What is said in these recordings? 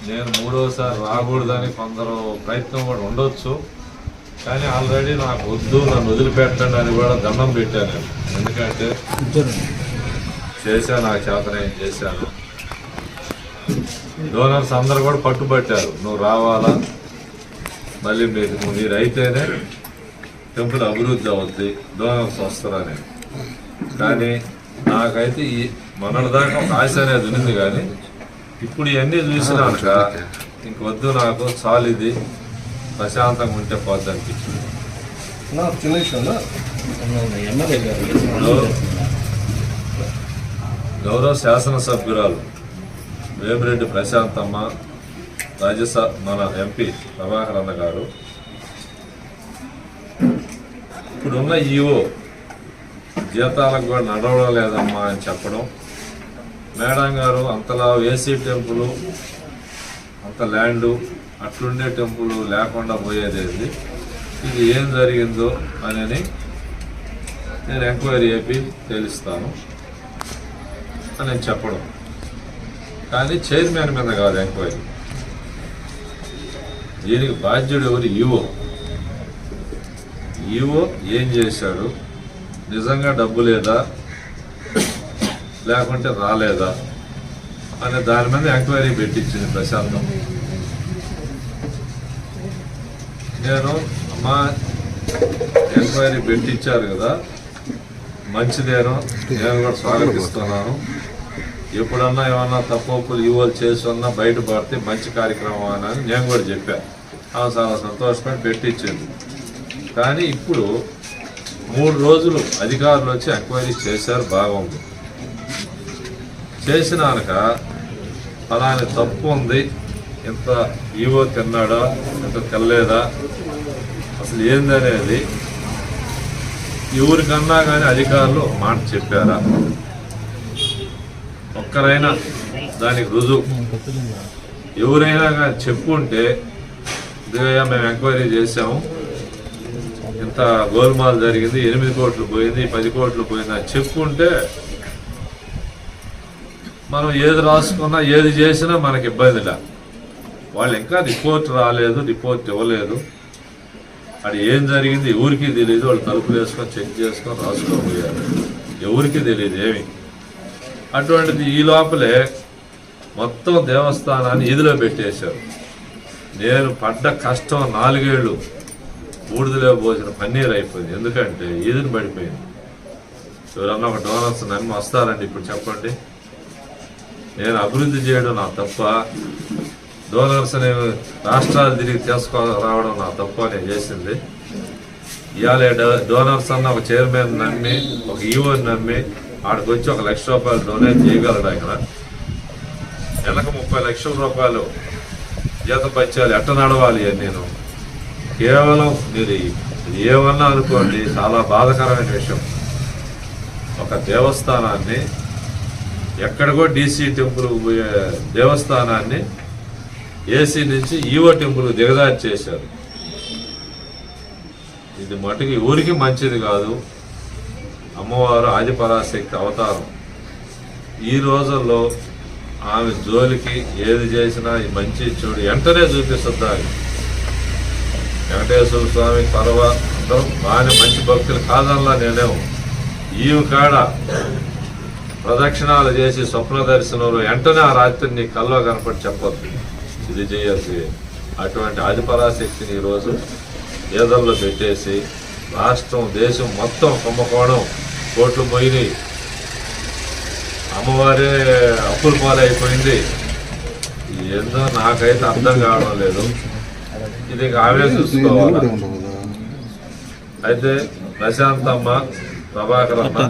నేను మూడోసారి రాకూడదని కొందరు ప్రయత్నం కూడా ఉండొచ్చు, కానీ ఆల్రెడీ నాకు వద్దు, నన్ను వదిలిపెట్టండి అని కూడా దండం పెట్టాను నేను. ఎందుకంటే చేశాను, నాకు చేతనే చేశాను. డోనర్స్ అందరు కూడా పట్టుబట్టారు, నువ్వు రావాలా, మళ్ళీ మీరు అయితేనే టెంపుల్ అభివృద్ధి అవుద్ది, డోనర్స్ వస్తారని. కానీ నాకైతే ఈ మొన్నటిదాకా ఒక ఆశ అనేది ఉంది, కానీ ఇప్పుడు ఇవన్నీ చూసినాక ఇంకొద్దు, నాకు చాలు, ఇది ప్రశాంతంగా ఉంటే పోద్ది అనిపించింది. గౌరవ శాసనసభ్యురాలు వేమిరెడ్డి ప్రశాంతమ్మ, రాజ్యసభ మన ఎంపీ ప్రభాకర్ అన్న గారు, ఇప్పుడున్న ఈఓ జీతాలకు కూడా నడవడం లేదమ్మా అని చెప్పడం, మేడం గారు అంతలా ఏసీ టెంపుల్ అంత ల్యాండు అట్లుండే టెంపుల్ లేకుండా పోయేదేది, ఇది ఏం జరిగిందో అని నేను ఎంక్వైరీ చేపి తెలుస్తాను అని చెప్పడం. కానీ చైర్మన్ మీద కాదు ఎంక్వైరీ, దీనికి బాధ్యుడు ఎవరు? ఈఓ ఏం చేశాడు, నిజంగా డబ్బు లేదా లేకుంటే రాలేదా అనే దాని మీద ఎంక్వైరీ పెట్టించింది ప్రశాంతం. నేను అమ్మా ఎంక్వైరీ పెట్టించారు కదా, మంచిదేనో, నేను కూడా స్వాగతిస్తున్నాను. ఎప్పుడన్నా ఏమన్నా తప్పులు ఈవోలు చేస్తున్నా బయటపడితే మంచి కార్యక్రమం అని నేను కూడా చెప్పాను. చాలా సంతోషపడి పెట్టించింది. కానీ ఇప్పుడు 3 రోజులు అధికారులు వచ్చి ఎంక్వైరీ చేశారు, బాగుంది. చేసినాక ఫలాని తప్పు ఉంది, ఇంత ఈవో తిన్నాడా, ఇంత తెల్లేదా, అసలు ఏందనేది ఎవరికన్నా కానీ అధికారులు మాట చెప్పారా? ఒక్కరైనా దానికి రుజువు ఎవరైనా కానీ చెప్పుంటే, ఇదిగయ్యా మేము ఎంక్వైరీ చేసాము, ఇంత గోల్మాల్ జరిగింది, 8 కోట్లు పోయింది, 10 కోట్లు పోయింది అని చెప్పుంటే మనం ఏది రాసుకున్నా ఏది చేసినా మనకి ఇబ్బందిలా. వాళ్ళు ఇంకా రిపోర్ట్ రాలేదు, రిపోర్ట్ ఇవ్వలేదు, అది ఏం జరిగింది ఎవరికి తెలియదు. వాళ్ళు తలుపులు వేసుకొని చెక్ చేసుకొని రాసుకోబోయారు, ఎవరికి తెలియదు ఏమి. అటువంటిది ఈ లోపలే మొత్తం దేవస్థానాన్ని ఈదిలో పెట్టేశారు. నేను పడ్డ కష్టం 4 ఏళ్ళు బూడిదలో పోసిన పన్నీరు అయిపోయింది. ఎందుకంటే ఈదిని పడిపోయింది. ఎవరన్నా ఒక డోనర్స్ నమ్మి వస్తారండి? ఇప్పుడు చెప్పండి, నేను అభివృద్ధి చేయడం నా తప్ప, డోనర్స్ అనే రాష్ట్రాలు తిరిగి రావడం నా తప్ప నేను చేసింది. ఇవాళ డోనర్స్ అన్న ఒక చైర్మన్ నమ్మి, ఒక ఈవోని నమ్మి ఆడికి వచ్చి 1 లక్ష రూపాయలు డొనేట్ చేయగలడు. ఆయన నెలకు 30 లక్షల రూపాయలు జీతం పచ్చాలి, ఎట్ట నడవాలి అని నేను కేవలం మీరు ఏమన్నా అనుకోండి, చాలా బాధాకరమైన విషయం. ఒక దేవస్థానాన్ని ఎక్కడికో డీసీ టెంపుల్ పోయే దేవస్థానాన్ని ఏసీ నుంచి ఈవో టెంపుల్ దిగదారి చేశారు. ఇది మటుకు ఊరికి మంచిది కాదు. అమ్మవారు ఆదిపరాశక్తి అవతారం. ఈ రోజుల్లో ఆమె జోలికి ఏది చేసినా ఈ మంచి చూడు వెంటనే చూపిస్తుంది. వెంకటేశ్వర స్వామి పర్వ అందరూ బాగానే మంచి భక్తులు కాదనలా నేనేమో. ఈమె కాడ ప్రదక్షిణాలు చేసి స్వప్న దర్శనంలో వెంటనే ఆ రాత్రి నీ కల్లో కనపడి చెప్పొద్దు ఇది చేయాల్సి. అటువంటి ఆదిపరాశక్తిని ఈరోజు ఏదల్లో పెట్టేసి రాష్ట్రం దేశం మొత్తం కుంభకోణం, కోట్లు పోయినాయి, అమ్మవారే అప్పుల పాలైపోయింది. ఏందో నాకైతే అర్థం కావడం లేదు. ఇది ఆమె చూసుకోవాలి. అయితే ప్రశాంతమ్మ, ప్రభాకర్ అన్న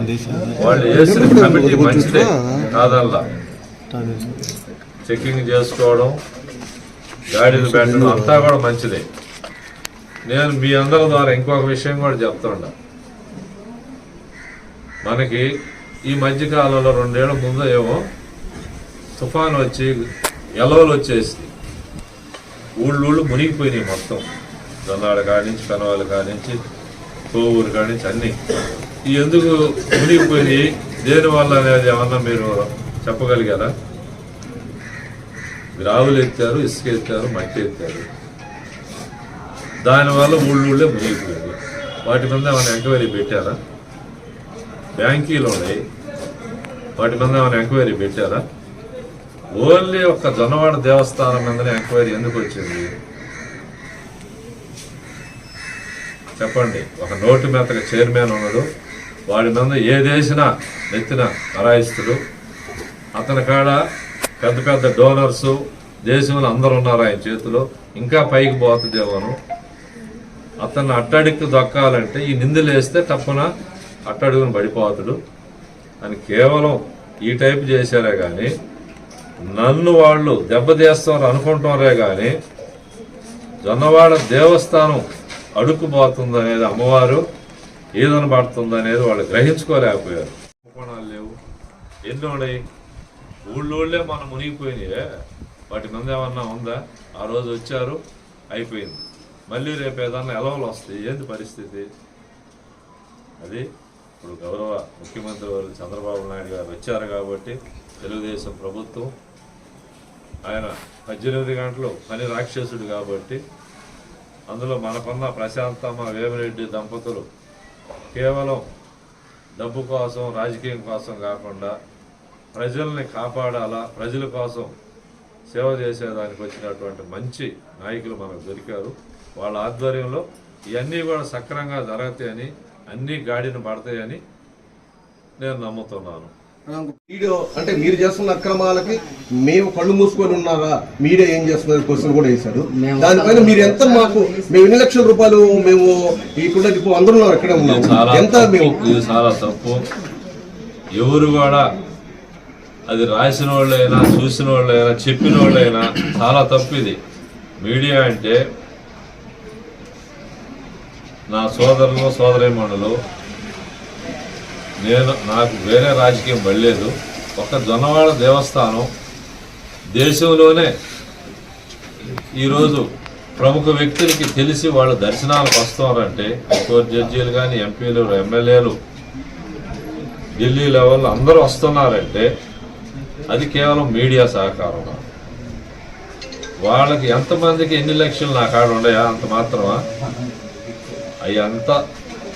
వాళ్ళు వేసిన కమిటీ మంచిదే కాదల్లా. చెక్కింగ్ చేసుకోవడం, గాడీలు పెట్టడం అంతా కూడా మంచిదే. నేను మీ అందరి ద్వారా ఇంకొక విషయం కూడా చెప్తుండా. మనకి ఈ మధ్యకాలంలో 2 ఏళ్ల ముందు ఏమో తుఫాను వచ్చి ఎలవలు వచ్చేసి ఊళ్ళు మునిగిపోయినాయి మొత్తం. జొన్నాడ కానించి, పెనవాళ్ళ కానించి, కోవూరు కానించి అన్నీ. ఈ ఎందుకు మునిగిపోయినాయి, దేనివల్ల అనేది ఏమన్నా మీరు చెప్పగలిగారా? గ్రావులు ఎత్తారు, ఇసుక ఎత్తారు, మట్టి ఎత్తారు. దానివల్ల ఊళ్ళే మునిగిపోయాయి. వాటి మీద ఏమైనా ఎంక్వైరీ పెట్టారా? బ్యాంకీలు ఉన్నాయి, వాటి మీద ఏమైనా ఎంక్వైరీ పెట్టారా? ఓన్లీ ఒక్క జొన్నవాడ దేవస్థానం మీదనే ఎంక్వైరీ ఎందుకు వచ్చింది చెప్పండి. ఒక నోటు మీదకి చైర్మన్ ఉన్నాడు, వాడి మీద ఏదేసినా నెత్తిన అరాయిస్తుడు. అతని కాడ పెద్ద పెద్ద డోనర్స్ దేశంలో అందరు ఉన్నారు ఆయన చేతిలో, ఇంకా పైకి పోతుందేమోను. అతన్ని అట్టడికి దొక్కాలంటే ఈ నిందలు వేస్తే తప్పున అట్టడుగుని పడిపోతాడు అని కేవలం ఈ టైపు చేశారే కానీ నన్ను వాళ్ళు దెబ్బతీస్తారు అనుకుంటున్నారే కానీ జొన్నవాడ దేవస్థానం అడుక్కుపోతుందనేది, అమ్మవారు ఏదన పడుతుందనేది వాళ్ళు గ్రహించుకోలేకపోయారు. కుంభకోణాలు లేవు, ఎన్ని ఉన్నాయి, ఊళ్ళోళ్ళే మనం మునిగిపోయినాయే. వాటి మీద ఏమన్నా ఉందా? ఆ రోజు వచ్చారు, అయిపోయింది. మళ్ళీ రేపు ఏదన్నా ఎలవలు వస్తాయి, ఏంది పరిస్థితి అది? ఇప్పుడు గౌరవ ముఖ్యమంత్రి వారు చంద్రబాబు నాయుడు గారు వచ్చారు కాబట్టి తెలుగుదేశం ప్రభుత్వం, ఆయన 18 గంటలు పని రాక్షసుడు కాబట్టి అందులో మనకున్న ప్రశాంతమ్మ వేమిరెడ్డి దంపతులు కేవలం డబ్బు కోసం, రాజకీయం కోసం కాకుండా ప్రజల్ని కాపాడాలా, ప్రజల కోసం సేవ చేసేదానికి వచ్చినటువంటి మంచి నాయకులు మనకు దొరికారు. వాళ్ళ ఆధ్వర్యంలో ఇవన్నీ కూడా సక్రమంగా జరుగుతాయని, అన్నీ గాడిన పడతాయని నేను నమ్ముతున్నాను. వీడియో అంటే మీరు చేస్తున్న అక్రమాలకి మేము కళ్ళు మూసుకొని ఉన్నారా, మీడియా ఏం చేస్తున్నారు క్వశ్చన్ కూడా వేశారు. దానిపైన మీరు ఎంత మాకు మేము ఎన్ని లక్షల రూపాయలు మేము ఇప్పుడు అందరూ ఎక్కడ ఉన్నాం ఎంత ఇది చాలా తప్పు. ఎవరు కూడా అది రాసిన వాళ్ళైనా, చూసిన వాళ్ళైనా, చెప్పిన వాళ్ళైనా చాలా తప్పు ఇది. మీడియా అంటే నా సోదరులు, సోదరీమణులు, నాకు వేరే రాజకీయం పడలేదు. ఒక జొన్నవాడ దేవస్థానం దేశంలోనే ఈరోజు ప్రముఖ వ్యక్తులకి తెలిసి వాళ్ళు దర్శనాలకు వస్తున్నారంటే, హైకోర్టు జడ్జీలు కానీ, ఎంపీలు, ఎమ్మెల్యేలు, ఢిల్లీ లెవెల్లో అందరూ వస్తున్నారంటే అది కేవలం మీడియా సహకారం. వాళ్ళకి ఎంతమందికి ఎన్ని లక్షలు నా కాడ ఉన్నాయా అంత మాత్రమా? అవి అంత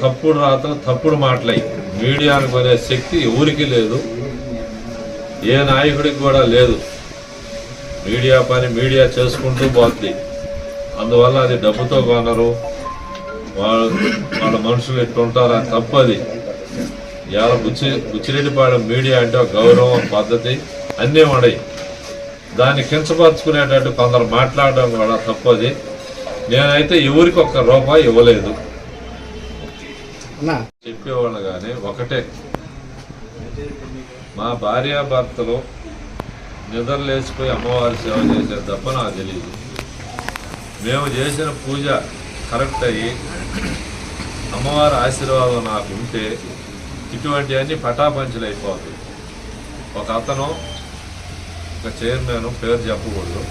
తప్పుడు రాతలు, తప్పుడు మాటలై. మీడియాను కొనే శక్తి ఎవరికి లేదు, ఏ నాయకుడికి కూడా లేదు. మీడియా పని మీడియా చేసుకుంటూ పోతుంది. అందువల్ల అది డబ్బుతో కొనరు, వాళ్ళ మనుషులు ఎట్టుంటారని తప్పది. ఇవాళ బుచ్చిరెడ్డిపాళెం మీడియా అంటే ఒక గౌరవం, పద్ధతి అన్నీ ఉన్నాయి. దాన్ని కించపరుచుకునేటట్టు కొందరు మాట్లాడడం కూడా తప్పది. నేనైతే ఎవరికి ఒక్క రూపాయి ఇవ్వలేదు. చెప్పేవాళ్ళు కానీ ఒకటే, మా భార్యాభర్తలు నిద్రలేసిపోయి అమ్మవారి సేవ చేసే తప్ప నాకు తెలియదు. మేము చేసిన పూజ కరెక్ట్ అయ్యి అమ్మవారి ఆశీర్వాదం నాకు ఉంటే ఇటువంటివన్నీ పటాపంచలు అయిపోతాయి. ఒక అతను, ఒక చైర్మన్, పేరు చెప్పకూడదు,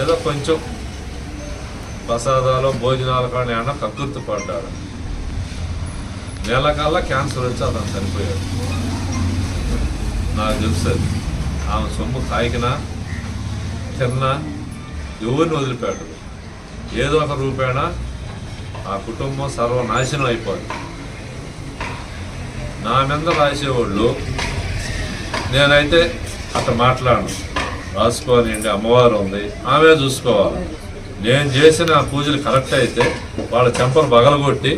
ఏదో కొంచెం ప్రసాదాలు, భోజనాలు కానీ ఏమన్నా కక్కుర్తి పడ్డాడు. నెలకల్లా క్యాన్సర్ వచ్చి అతను చనిపోయాడు. నాకు తెలుస్తుంది. ఆమె సొమ్ము తాగినా తిన్నా ఎవరిని వదిలిపెట్టదు. ఏదో ఒక రూపేణ ఆ కుటుంబం సర్వనాశనం అయిపోదు. నా మీద రాసేవాళ్ళు నేనైతే అట్లా మాట్లాడను. రాసుకోనిండి, అమ్మవారు ఉంది, ఆమె చూసుకోవాలి. నేను చేసిన పూజలు కరెక్ట్ అయితే వాళ్ళ చెంపలు బగలగొట్టి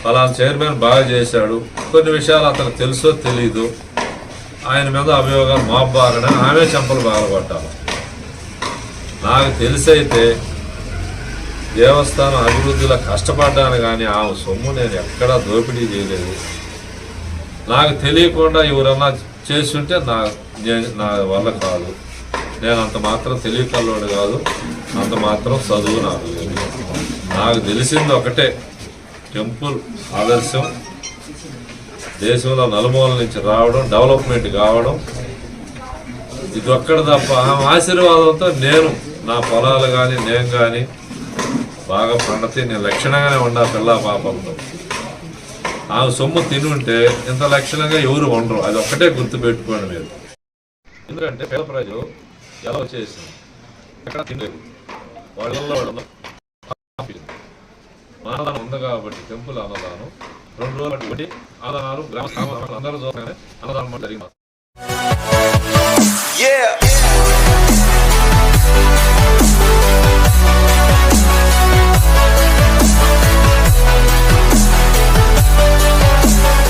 ఫలానా చైర్మన్ బాగా చేశాడు, కొన్ని విషయాలు అతను తెలుసో తెలీదు, ఆయన మీద అభియోగాలు మోపబారని ఆమె చెంపలు బాగలగొట్టాలి. నాకు తెలిసైతే దేవస్థానం అభివృద్ధిలో కష్టపడ్డాను కానీ ఆమె సొమ్ము నేను ఎక్కడా దోపిడీ చేయలేదు. నాకు తెలియకుండా ఎవరన్నా చేస్తుంటే నా వల్ల కాదు. నేను అంత మాత్రం తెలియకల్లోడు కాదు, అంత మాత్రం చదువు నాకు లేదు. నాకు తెలిసింది ఒకటే, టెంపుల్ ఆదర్శం దేశంలో నలుమూల నుంచి రావడం, డెవలప్మెంట్ కావడం, ఇది ఒక్కడ తప్ప. ఆమె ఆశీర్వాదంతో నేను నా పొలాలు కానీ నేను కానీ బాగా పండితే నేను లక్షణంగానే ఉన్నా పిల్ల పాపంతో. ఆమె సొమ్ము తిని ఉంటే ఇంత లక్షణంగా ఎవరు ఉండరు. అది ఒక్కటే గుర్తుపెట్టుకోండి మీరు. ఎందుకంటే పేద ప్రజలు ఎలా వచ్చేసింది, ఎక్కడ తినలేదు, వాళ్ళల్లో అన్నదానం ఉంది కాబట్టి టెంపుల్ అన్నదానం 2 రోజులు బట్టి ఒకటి అన్నదానాలు గ్రామ అందరూ చూడగానే అన్నదానం జరిగింది.